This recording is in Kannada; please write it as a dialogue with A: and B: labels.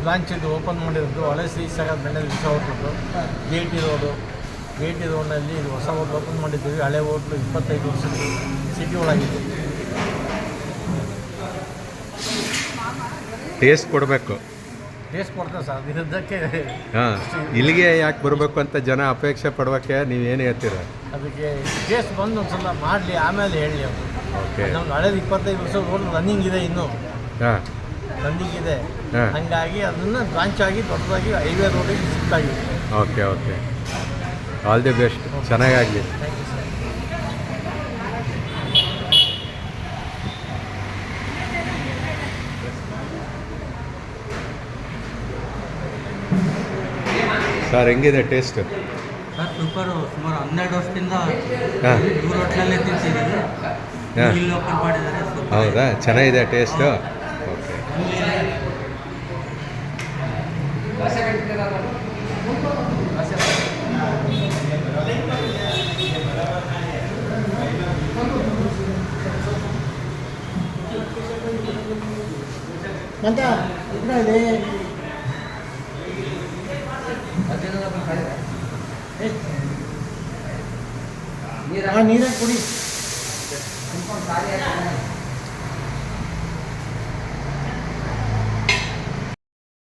A: ಬ್ರಾಂಚ್ ಇದು ಓಪನ್ ಮಾಡಿರೋದು ಹಳೆ ಶ್ರೀ ಸಾಗರ್ ಬೆಣ್ಣೆ ಹೊಸ ಹೋಟ್ಲು ಗೇಟಿ ರೋಡ್ನಲ್ಲಿ ಇದು ಹೊಸ ಹೋಟ್ಲು ಓಪನ್ ಮಾಡಿದ್ದೀವಿ. ಹಳೆ ಹೋಟ್ಲು 25 ವರ್ಷದ ಸಿಟಿ ಒಳಗಿದೆ.
B: ಟೇಸ್ಟ್ ಕೊಡಬೇಕು.
A: ಟೇಸ್ಟ್ ಕೊಡ್ತಾರೆ ಸರ್, ವಿರುದ್ಧಕ್ಕೆ.
B: ಹಾಂ, ಇಲ್ಲಿಗೆ ಯಾಕೆ ಬರಬೇಕು ಅಂತ ಜನ ಅಪೇಕ್ಷೆ ಪಡ್ಬೇಕೆ ನೀವೇನು ಹೇಳ್ತೀರ?
A: ಅದಕ್ಕೆ ಟೇಸ್ಟ್ ಬಂದು ಒಂದು ಸಲ ಮಾಡಲಿ, ಆಮೇಲೆ ಹೇಳಿ ಅವರು.
B: ಓಕೆ.
A: ನಮ್ಗೆ ಹಳೇದು 25 ವರ್ಷ ರೋಡ್ ರನ್ನಿಂಗ್ ಇದೆ, ಇನ್ನೂ
B: ಹಾಂ
A: ರನ್ನಿಂಗ್ ಇದೆ.
B: ಹಾಂ,
A: ಹಾಗಾಗಿ ಅದನ್ನು ಬ್ರಾಂಚ್ ಆಗಿ ದೊಡ್ಡದಾಗಿ ಹೈವೇ ರೋಡಿಗೆ ಶಿಫ್ಟ್ ಆಗಿದೆ.
B: Okay okay. All the best, ಚೆನ್ನಾಗಾಗಲಿ.
A: Thank you sir.
B: ಸರ್ ಹೆಂಗಿದೆ ಟೇಸ್ಟ್?
C: Sir super. ಸುಮಾರು 12 ವರ್ಷದಿಂದ
B: ಹಾಂ
C: ಇವ್ರ ಹೋಟ್ಲಲ್ಲೇ ತಿಂತಿದ್ದೀವಿ.
B: ಹಾಂ,
C: ಇಲ್ಲಿ ಓಪನ್ ಮಾಡಿದ್ದಾರೆ. ಸೂಪರ್.
B: ಹೌದಾ? ಚೆನ್ನಾಗಿದೆ ಟೇಸ್ಟು? ಓಕೆ.
A: ಅಂತ ಇದರಲ್ಲಿ ನೀರೇ ಕುಡಿ.